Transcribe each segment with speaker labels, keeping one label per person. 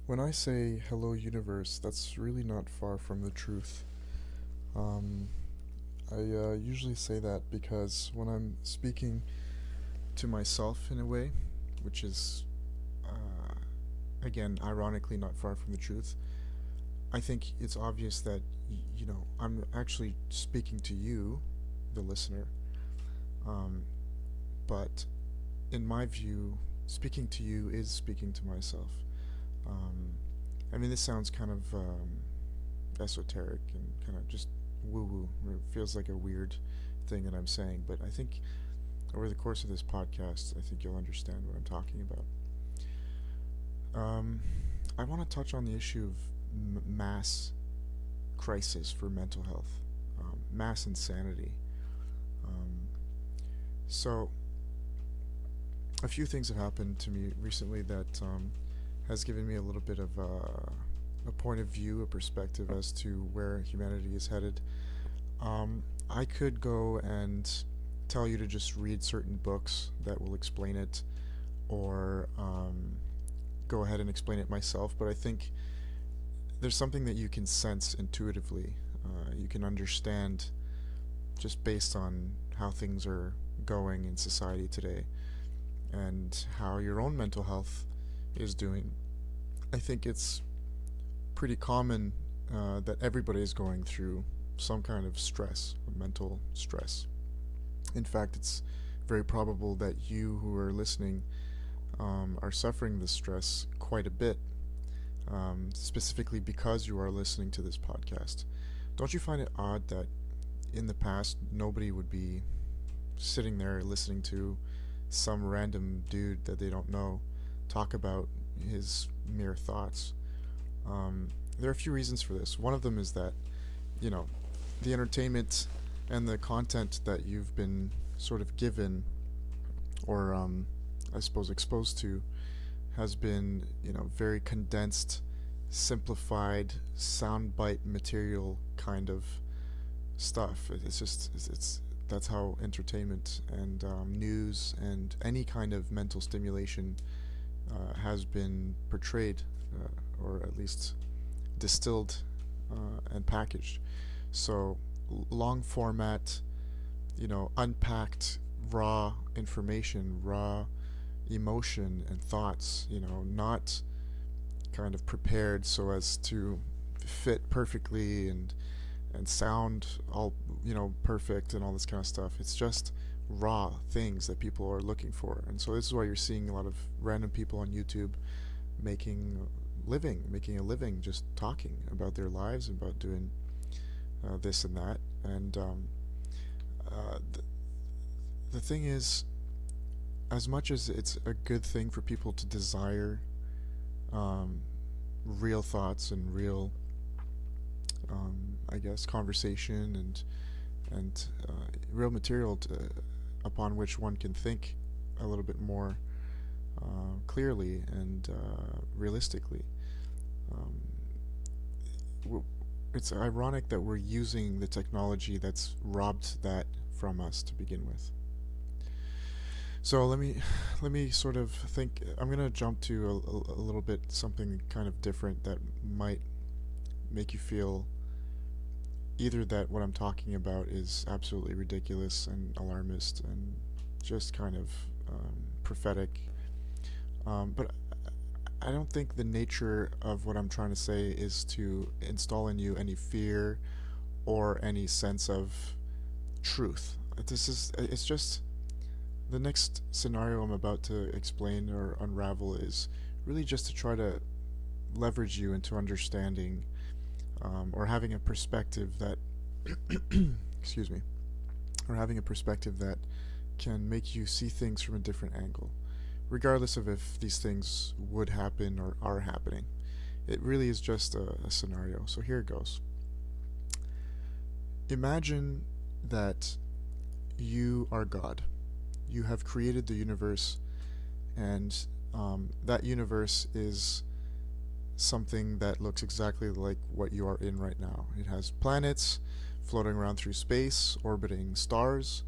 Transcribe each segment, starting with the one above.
Speaker 1: When I say hello universe, that's really not far from the truth. Um, I usually say that because when I'm speaking to myself in a way, which is, again, ironically not far from the truth, I think it's obvious that, I'm actually speaking to you, the listener, um, but in my view, speaking to you is speaking to myself. Um, I mean, this sounds kind of esoteric and kind of just woo woo. It feels like a weird thing that I'm saying, but I think over the course of this podcast, I think you'll understand what I'm talking about. Um, I want to touch on the issue of mass crisis for mental health, mass insanity. Um, so, a few things have happened to me recently that has given me a little bit of a point of view, a perspective as to where humanity is headed. I could go and tell you to just read certain books that will explain it, or go ahead and explain it myself, but I think there's something that you can sense intuitively. You can understand just based on how things are going in society today and how your own mental health is doing. I think it's pretty common that everybody is going through some kind of stress, mental stress. In fact, it's very probable that you who are listening are suffering this stress quite a bit, specifically because you are listening to this podcast. Don't you find it odd that in the past nobody would be sitting there listening to some random dude that they don't know talk about his mere thoughts? There are a few reasons for this. One of them is that, you know, the entertainment and the content that you've been sort of given, or I suppose exposed to, has been, very condensed, simplified, soundbite material kind of stuff. It's that's how entertainment and news and any kind of mental stimulation has been portrayed, or at least distilled and packaged. So long format, unpacked, raw information, raw emotion and thoughts, not kind of prepared so as to fit perfectly and sound all, perfect and all this kind of stuff. It's just raw things that people are looking for. And so this is why you're seeing a lot of random people on YouTube making a living just talking about their lives, about doing this and that. And the thing is, as much as it's a good thing for people to desire real thoughts and real, I guess, conversation and real material upon which one can think a little bit more clearly and realistically. It's ironic that we're using the technology that's robbed that from us to begin with. So let me sort of think. I'm gonna jump to a little bit something kind of different that might make you feel either that what I'm talking about is absolutely ridiculous and alarmist and just kind of prophetic. But I don't think the nature of what I'm trying to say is to install in you any fear or any sense of truth. It's just the next scenario I'm about to explain or unravel is really just to try to leverage you into understanding, or having a perspective that excuse me, or having a perspective that can make you see things from a different angle, regardless of if these things would happen or are happening. It really is just a scenario. So here it goes. Imagine that you are God. You have created the universe, and that universe is something that looks exactly like what you are in right now. It has planets floating around through space, orbiting stars.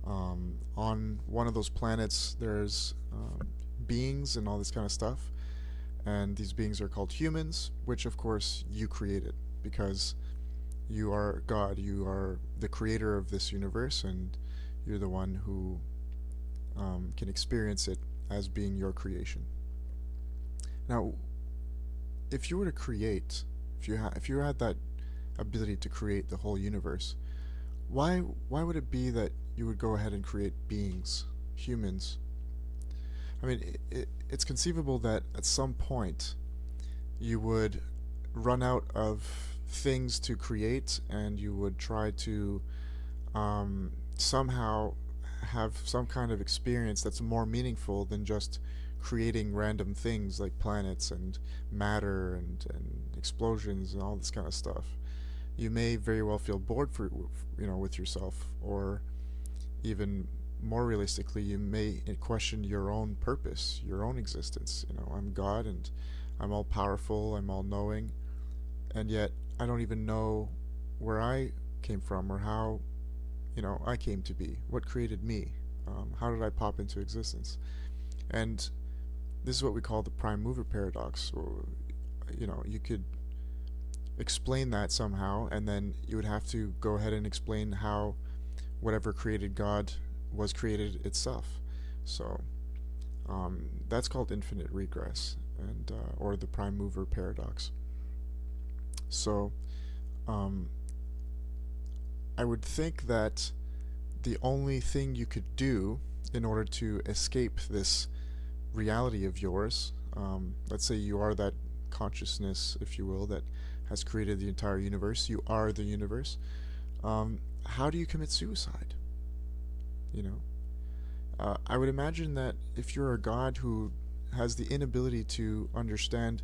Speaker 1: On one of those planets, there's beings and all this kind of stuff. And these beings are called humans, which of course you created, because you are God, you are the creator of this universe, and you're the one who can experience it as being your creation. Now, if you were to create, if you had that ability to create the whole universe, why would it be that you would go ahead and create beings, humans? I mean, it's conceivable that at some point you would run out of things to create, and you would try to somehow have some kind of experience that's more meaningful than just creating random things like planets and matter and explosions and all this kind of stuff. You may very well feel bored with yourself, or even more realistically, you may question your own purpose, your own existence. I'm God, and I'm all powerful, I'm all knowing, and yet I don't even know where I came from, or how I came to be. What created me? How did I pop into existence? And this is what we call the prime mover paradox. Or, you could explain that somehow, and then you would have to go ahead and explain how whatever created God was created itself. So that's called infinite regress, and or the prime mover paradox. So I would think that the only thing you could do in order to escape this reality of yours, let's say you are that consciousness, if you will, that has created the entire universe, you are the universe, how do you commit suicide? I would imagine that if you're a god who has the inability to understand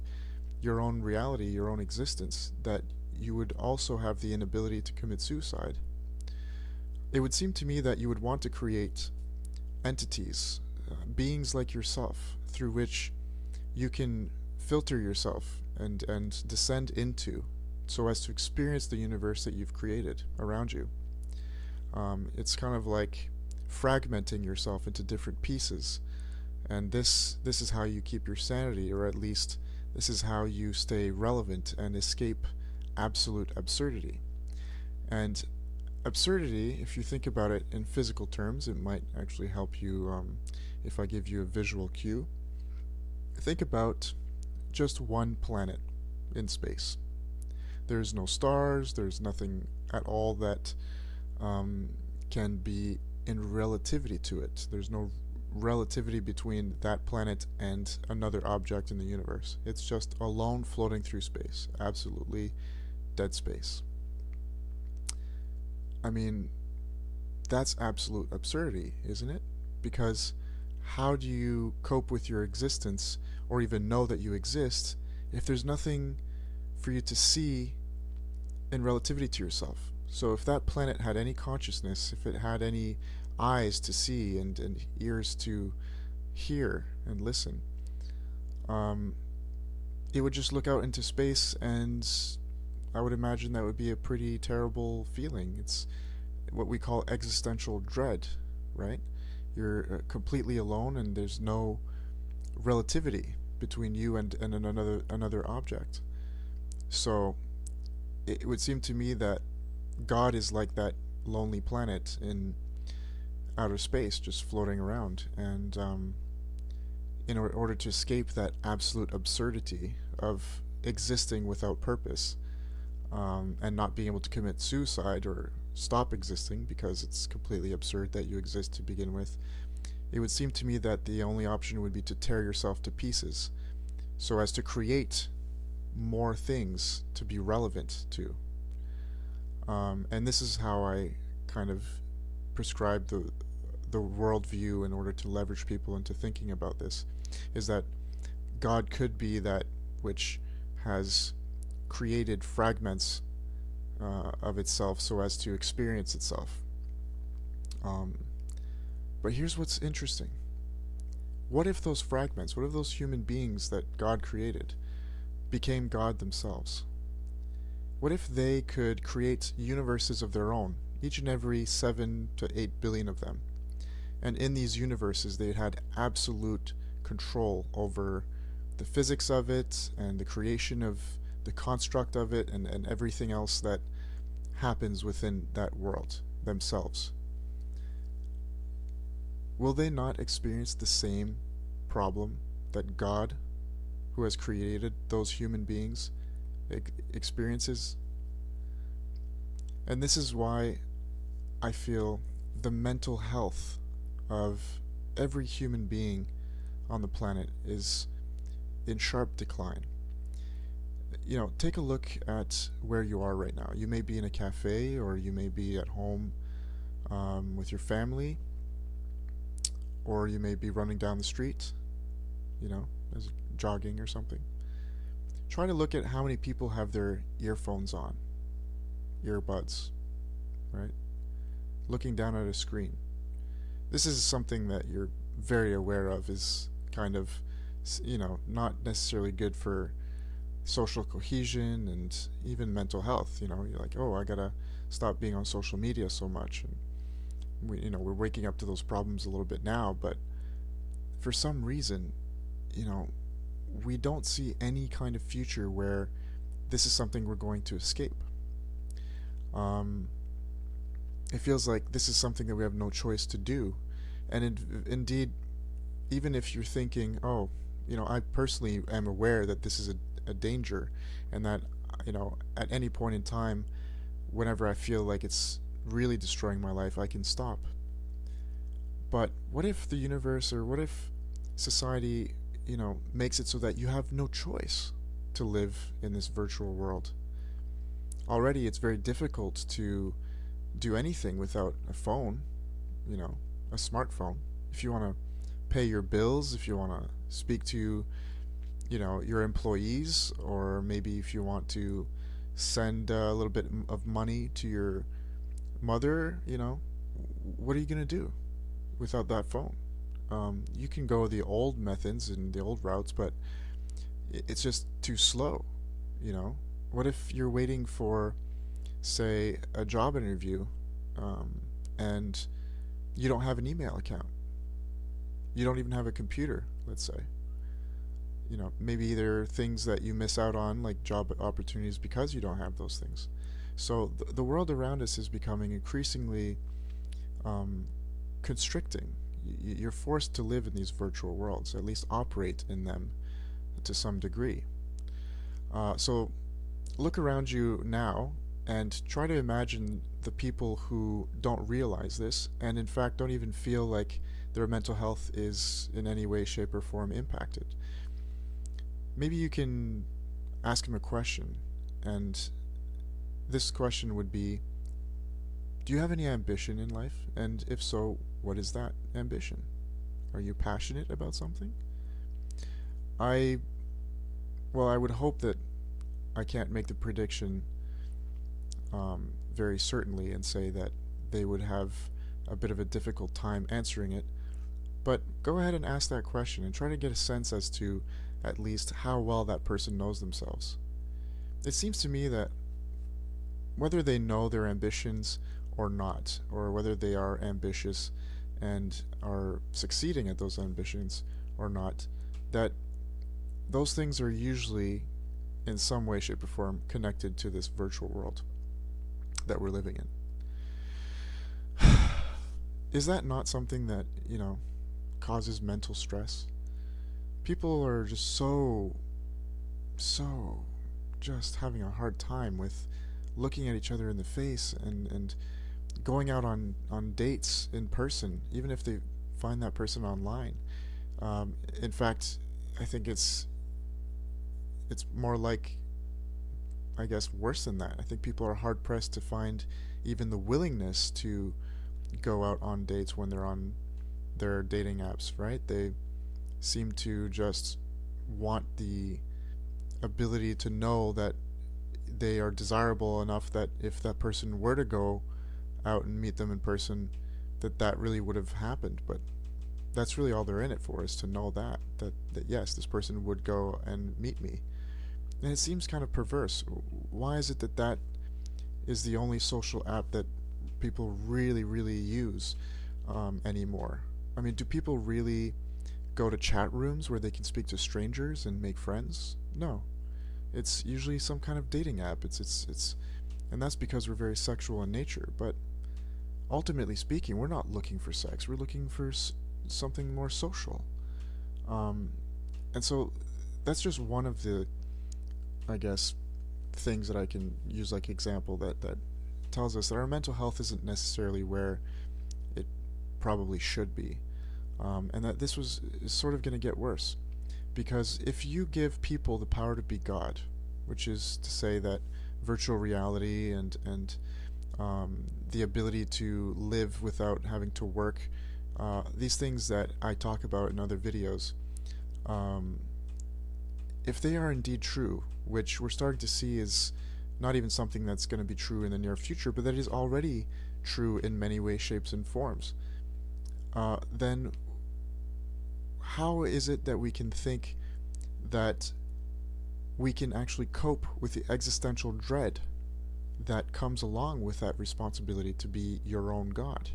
Speaker 1: your own reality, your own existence, that you would also have the inability to commit suicide. It would seem to me that you would want to create entities, beings like yourself, through which you can filter yourself and descend into, so as to experience the universe that you've created around you. It's kind of like fragmenting yourself into different pieces, and this is how you keep your sanity, or at least this is how you stay relevant and escape absolute absurdity. And absurdity, if you think about it in physical terms, it might actually help you if I give you a visual cue. Think about just one planet in space. There's no stars, there's nothing at all that can be in relativity to it. There's no relativity between that planet and another object in the universe. It's just alone floating through space. Absolutely dead space. I mean, that's absolute absurdity, isn't it? Because how do you cope with your existence, or even know that you exist, if there's nothing for you to see in relativity to yourself? So if that planet had any consciousness, if it had any eyes to see and ears to hear and listen, it would just look out into space, and I would imagine that would be a pretty terrible feeling. It's what we call existential dread, right? You're completely alone, and there's no relativity between you and another object. So it would seem to me that God is like that lonely planet in outer space, just floating around, and in order to escape that absolute absurdity of existing without purpose, and not being able to commit suicide or stop existing because it's completely absurd that you exist to begin with, it would seem to me that the only option would be to tear yourself to pieces so as to create more things to be relevant to. And this is how I kind of prescribe the worldview in order to leverage people into thinking about this, is that God could be that which has created fragments of itself so as to experience itself. But here's what's interesting. What if those fragments, what if those human beings that God created became God themselves? What if they could create universes of their own, each and every 7 to 8 billion of them? And in these universes, they had absolute control over the physics of it and the creation of the construct of it, and everything else that happens within that world themselves, will they not experience the same problem that God, who has created those human beings, experiences? And this is why I feel the mental health of every human being on the planet is in sharp decline. Take a look at where you are right now. You may be in a cafe, or you may be at home with your family, or you may be running down the street, as jogging or something. Try to look at how many people have their earphones on, earbuds, right? Looking down at a screen. This is something that you're very aware of is kind of, not necessarily good for social cohesion and even mental health. You're like, oh, I gotta stop being on social media so much. And we're waking up to those problems a little bit now, but for some reason, we don't see any kind of future where this is something we're going to escape. It feels like this is something that we have no choice to do. And indeed, even if you're thinking, oh, I personally am aware that this is a danger, and that, at any point in time, whenever I feel like it's really destroying my life, I can stop. But what if the universe, or what if society, makes it so that you have no choice to live in this virtual world? Already it's very difficult to do anything without a phone, a smartphone. If you want to pay your bills, if you want to speak to, your employees, or maybe if you want to send a little bit of money to your mother, what are you going to do without that phone? You can go the old methods and the old routes, but it's just too slow. What if you're waiting for, say, a job interview, and you don't have an email account? You don't even have a computer, let's say. Maybe there are things that you miss out on, like job opportunities, because you don't have those things. So the world around us is becoming increasingly constricting. You're forced to live in these virtual worlds, at least operate in them to some degree. So look around you now and try to imagine the people who don't realize this, and in fact don't even feel like their mental health is in any way, shape, or form impacted. Maybe you can ask them a question, and this question would be, do you have any ambition in life? And if so, what is that ambition? Are you passionate about something? I would hope that I can't make the prediction very certainly and say that they would have a bit of a difficult time answering it, but go ahead and ask that question and try to get a sense as to at least how well that person knows themselves. It seems to me that whether they know their ambitions or not, or whether they are ambitious and are succeeding at those ambitions or not, that those things are usually in some way, shape, or form connected to this virtual world that we're living in. Is that not something that, causes mental stress? People are just so just having a hard time with looking at each other in the face and going out on dates in person, even if they find that person online. In fact, I think it's more like, I guess, worse than that. I think people are hard pressed to find even the willingness to go out on dates when they're on their dating apps, right? They seem to just want the ability to know that they are desirable enough that if that person were to go out and meet them in person, that really would have happened. But that's really all they're in it for, is to know that yes, this person would go and meet me. And it seems kind of perverse. Why is it that is the only social app that people really, really use anymore? I mean, do people really go to chat rooms where they can speak to strangers and make friends? No. It's usually some kind of dating app. And that's because we're very sexual in nature. But ultimately speaking, we're not looking for sex. We're looking for something more social. Um, and so that's just one of the, I guess, things that I can use like example that tells us that our mental health isn't necessarily where it probably should be, and that this is sort of going to get worse, because if you give people the power to be God, which is to say that virtual reality and the ability to live without having to work, these things that I talk about in other videos, if they are indeed true, which we're starting to see is not even something that's going to be true in the near future, but that is already true in many ways, shapes, and forms, then how is it that we can think that we can actually cope with the existential dread that comes along with that responsibility to be your own God?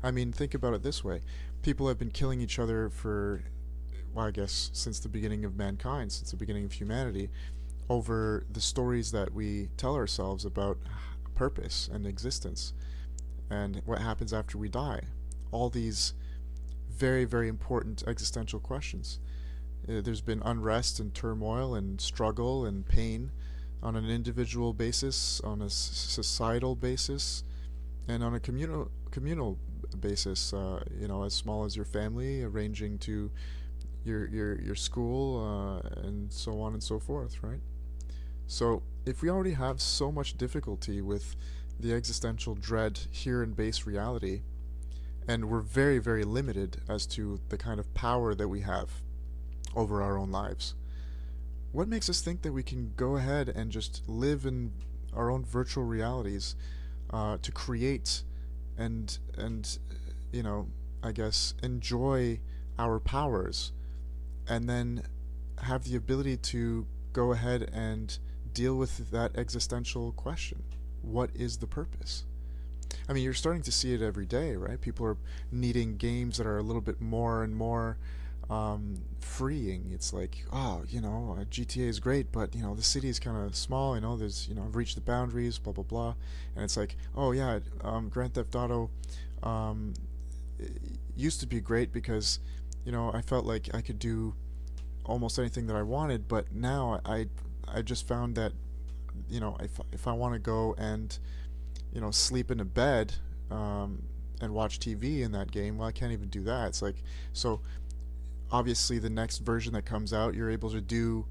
Speaker 1: I mean, think about it this way. People have been killing each other for, well, I guess, since the beginning of mankind, since the beginning of humanity, over the stories that we tell ourselves about purpose and existence and what happens after we die. All these very, very important existential questions. There's been unrest and turmoil and struggle and pain on an individual basis, on a societal basis, and on a communal basis. As small as your family, ranging to your school, and so on and so forth, right? So if we already have so much difficulty with the existential dread here in base reality, and we're very, very limited as to the kind of power that we have over our own lives, what makes us think that we can go ahead and just live in our own virtual realities, to create and I guess enjoy our powers, and then have the ability to go ahead and deal with that existential question? What is the purpose? I mean, you're starting to see it every day, right? People are needing games that are a little bit more and more freeing. It's like, GTA is great, but the city is kind of small. There's I've reached the boundaries, blah blah blah, and it's like, oh yeah, Grand Theft Auto used to be great because I felt like I could do almost anything that I wanted, but now I just found that if I want to go and sleep in a bed and watch TV in that game, well, I can't even do that. It's like, so obviously the next version that comes out, you're able to do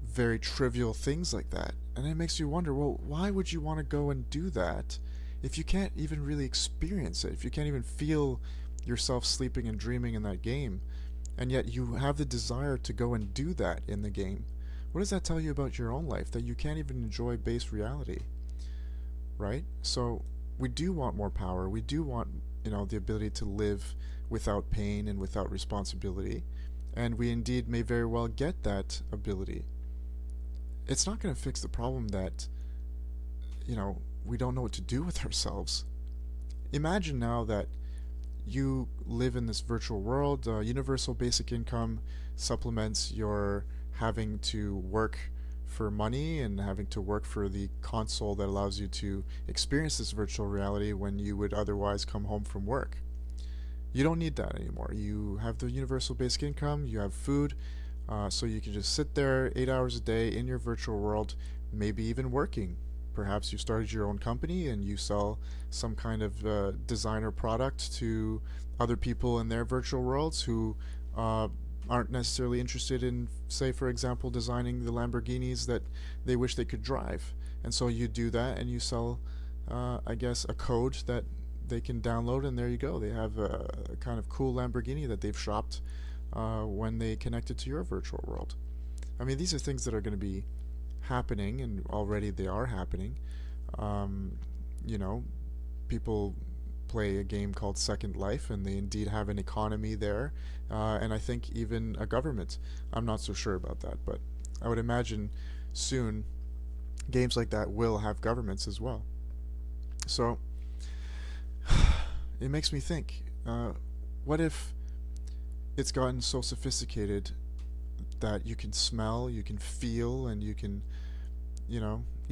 Speaker 1: very trivial things like that, and it makes you wonder, well, why would you want to go and do that if you can't even really experience it, if you can't even feel yourself sleeping and dreaming in that game, and yet you have the desire to go and do that in the game? What does that tell you about your own life, that you can't even enjoy base reality, right? So we do want more power. We do want the ability to live without pain and without responsibility, and we indeed may very well get that ability. It's not going to fix the problem that we don't know what to do with ourselves. Imagine now that you live in this virtual world. Universal basic income supplements your having to work for money and having to work for the console that allows you to experience this virtual reality when you would otherwise come home from work. You don't need that anymore. You have the universal basic income, you have food, so you can just sit there 8 hours a day in your virtual world, maybe even working. Perhaps you started your own company and you sell some kind of designer product to other people in their virtual worlds who aren't necessarily interested in, say, for example, designing the Lamborghinis that they wish they could drive. And so you do that and you sell, I guess, a code that they can download, and there you go. They have a kind of cool Lamborghini that they've shopped when they connect it to your virtual world. I mean, these are things that are going to be happening, and already they are happening. People play a game called Second Life, and they indeed have an economy there, and I think even a government. I'm not so sure about that, but I would imagine soon games like that will have governments as well. So it makes me think, what if it's gotten so sophisticated that you can smell, you can feel, and you can,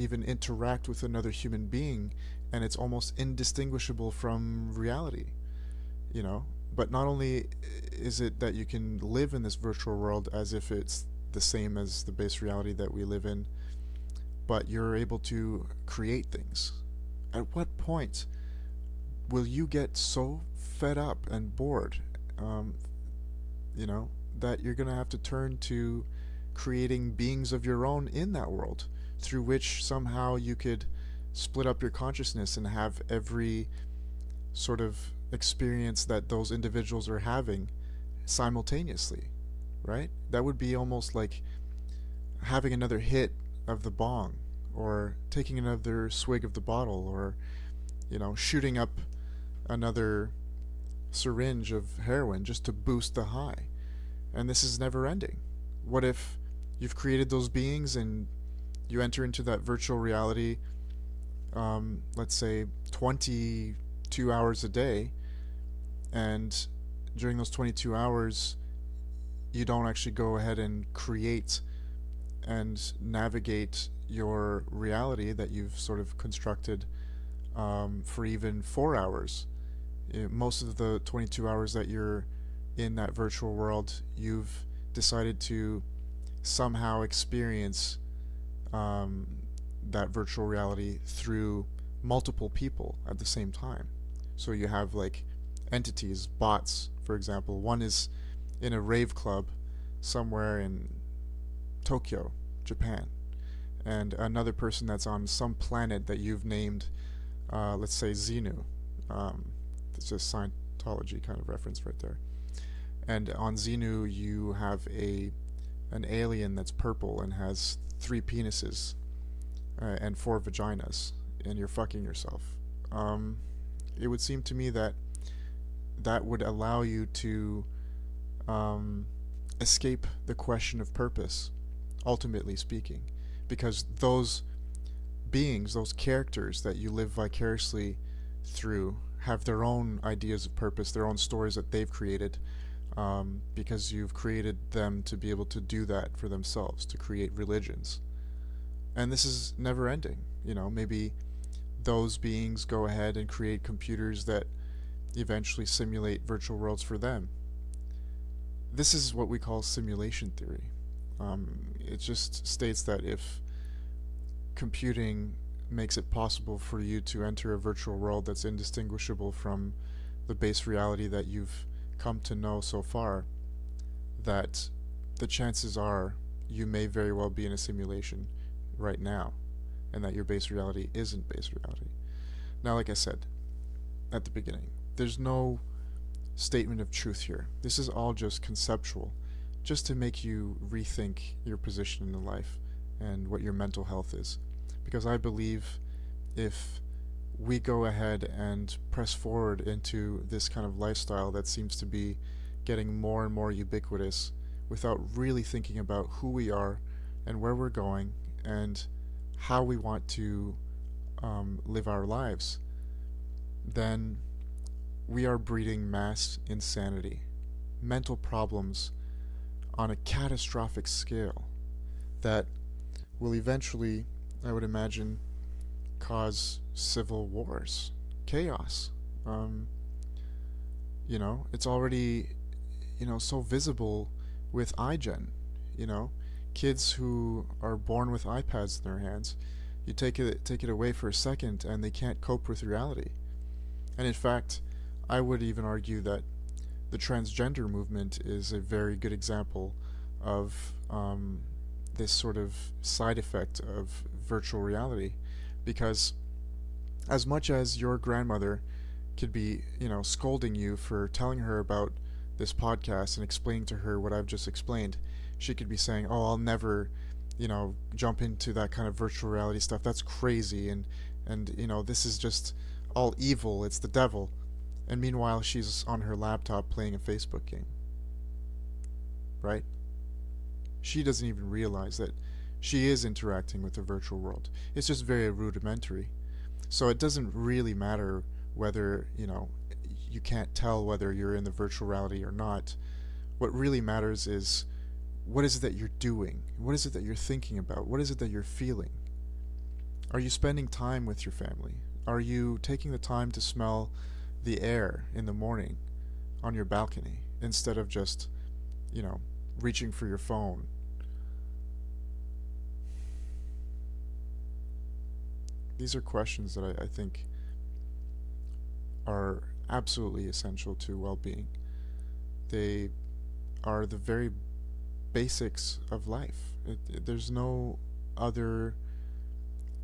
Speaker 1: even interact with another human being, and it's almost indistinguishable from reality, you know? But not only is it that you can live in this virtual world as if it's the same as the base reality that we live in, but you're able to create things. At what point will you get so fed up and bored, that you're going to have to turn to creating beings of your own in that world, through which somehow you could split up your consciousness and have every sort of experience that those individuals are having simultaneously, right? That would be almost like having another hit of the bong, or taking another swig of the bottle, or shooting up another syringe of heroin just to boost the high. And this is never ending. What if you've created those beings and you enter into that virtual reality, let's say 22 hours a day, and during those 22 hours you don't actually go ahead and create and navigate your reality that you've sort of constructed for even 4 hours. Most of the 22 hours that you're in that virtual world, you've decided to somehow experience that virtual reality through multiple people at the same time. So you have like entities, bots, for example. One is in a rave club somewhere in Tokyo, Japan, and another person that's on some planet that you've named, let's say Xenu. It's a Scientology kind of reference right there. And on Xenu you have an alien that's purple and has 3 penises and 4 vaginas, and you're fucking yourself. It would seem to me that would allow you to escape the question of purpose, ultimately speaking, because those beings, those characters that you live vicariously through, have their own ideas of purpose, their own stories that they've created, because you've created them to be able to do that for themselves, to create religions. And this is never ending. Maybe those beings go ahead and create computers that eventually simulate virtual worlds for them. This is what we call simulation theory. It just states that if computing makes it possible for you to enter a virtual world that's indistinguishable from the base reality that you've come to know so far, that the chances are you may very well be in a simulation right now, and that your base reality isn't base reality. Now, like I said at the beginning, there's no statement of truth here. This is all just conceptual, just to make you rethink your position in life and what your mental health is. Because I believe if we go ahead and press forward into this kind of lifestyle that seems to be getting more and more ubiquitous, without really thinking about who we are and where we're going and how we want to live our lives, then we are breeding mass insanity, mental problems on a catastrophic scale that will eventually, I would imagine, cause civil wars, chaos. It's already, so visible with iGen. Kids who are born with iPads in their hands, you take it away for a second and they can't cope with reality. And in fact, I would even argue that the transgender movement is a very good example of this sort of side effect of virtual reality, because as much as your grandmother could be, scolding you for telling her about this podcast and explaining to her what I've just explained, she could be saying, "Oh, I'll never, jump into that kind of virtual reality stuff. That's crazy, and this is just all evil. It's the devil." And meanwhile, she's on her laptop playing a Facebook game. Right? She doesn't even realize that she is interacting with the virtual world. It's just very rudimentary. So it doesn't really matter whether, you can't tell whether you're in the virtual reality or not, What really matters is, what is it that you're doing? What is it that you're thinking about? What is it that you're feeling? Are you spending time with your family? Are you taking the time to smell the air in the morning on your balcony instead of just, reaching for your phone? These are questions that I think are absolutely essential to well-being. They are the very basics of life. There's no other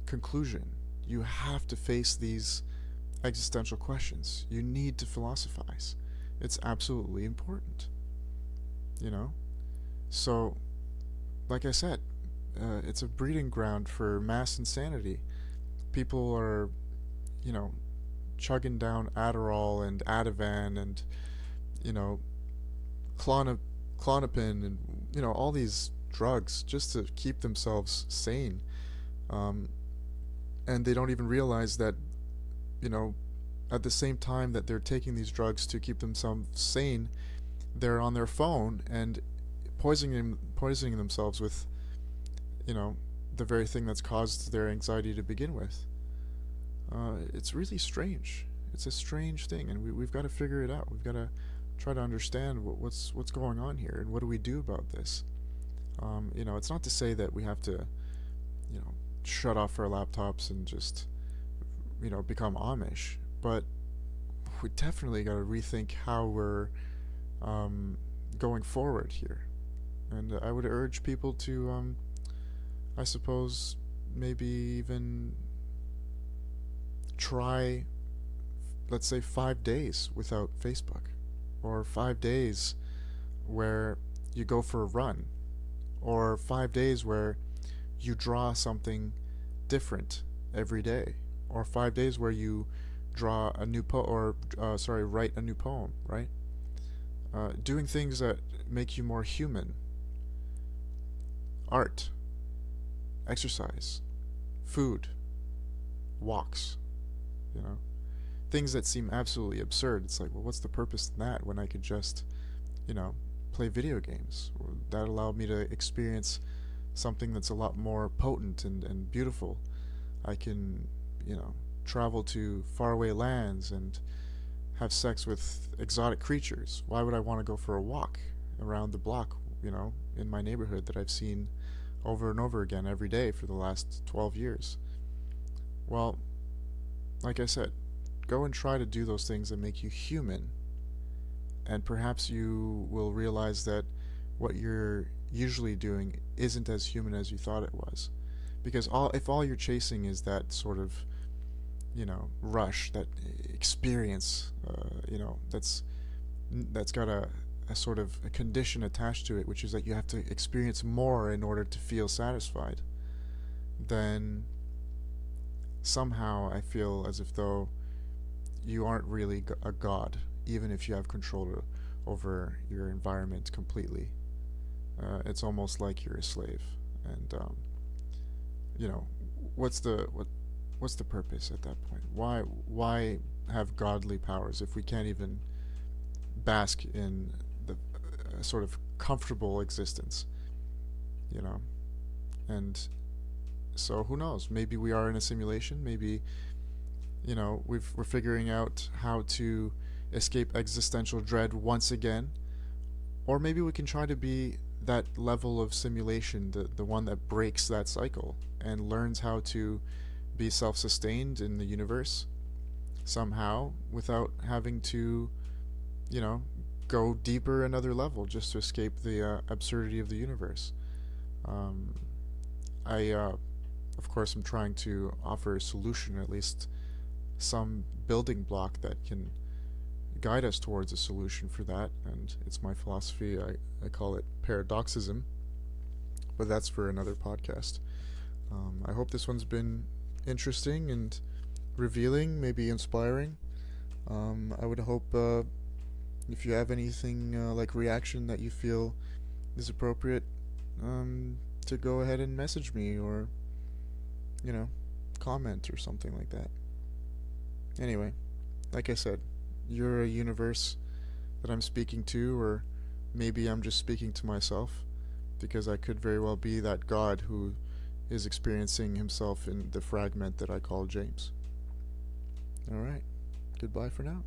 Speaker 1: conclusion. You have to face these existential questions. You need to philosophize. It's absolutely important. So, like I said, it's a breeding ground for mass insanity. People are, chugging down Adderall and Ativan and, you know, Klonopin and, all these drugs just to keep themselves sane. And they don't even realize that, at the same time that they're taking these drugs to keep themselves sane, they're on their phone and poisoning themselves with, the very thing that's caused their anxiety to begin with. It's really strange. It's a strange thing, and we've got to figure it out. We've got to try to understand what's going on here, and what do we do about this. It's not to say that we have to, shut off our laptops and just, become Amish, but we definitely got to rethink how we're going forward here. And I would urge people to, I suppose, maybe even try, let's say, 5 days without Facebook, or 5 days where you go for a run, or 5 days where you draw something different every day, or 5 days where you draw a new write a new poem, right? Doing things that make you more human. Art, exercise, food, walks, things that seem absolutely absurd. It's like, well, what's the purpose in that when I could just, play video games? That allowed me to experience something that's a lot more potent and beautiful. I can, travel to faraway lands and have sex with exotic creatures. Why would I want to go for a walk around the block, in my neighborhood that I've seen over and over again every day for the last 12 years? Well, like I said, go and try to do those things that make you human, and perhaps you will realize that what you're usually doing isn't as human as you thought it was. Because if all you're chasing is that sort of, rush, that experience, that's got a sort of a condition attached to it, which is that you have to experience more in order to feel satisfied, then somehow I feel as if though you aren't really a god, even if you have control over your environment completely. It's almost like you're a slave, and what's the purpose at that point? Why have godly powers if we can't even bask in the sort of comfortable existence? And so who knows? Maybe we are in a simulation. Maybe we're figuring out how to escape existential dread once again, or maybe we can try to be that level of simulation, the one that breaks that cycle and learns how to be self-sustained in the universe somehow without having to, go deeper another level just to escape the absurdity of the universe. Of course, I'm trying to offer a solution, at least some building block that can guide us towards a solution for that, and it's my philosophy. I call it paradoxism, but that's for another podcast. I hope this one's been interesting and revealing, maybe inspiring. I would hope if you have anything like reaction that you feel is appropriate, to go ahead and message me, or comment or something like that. Anyway, like I said, you're a universe that I'm speaking to, or maybe I'm just speaking to myself, because I could very well be that God who is experiencing himself in the fragment that I call James. Alright, goodbye for now.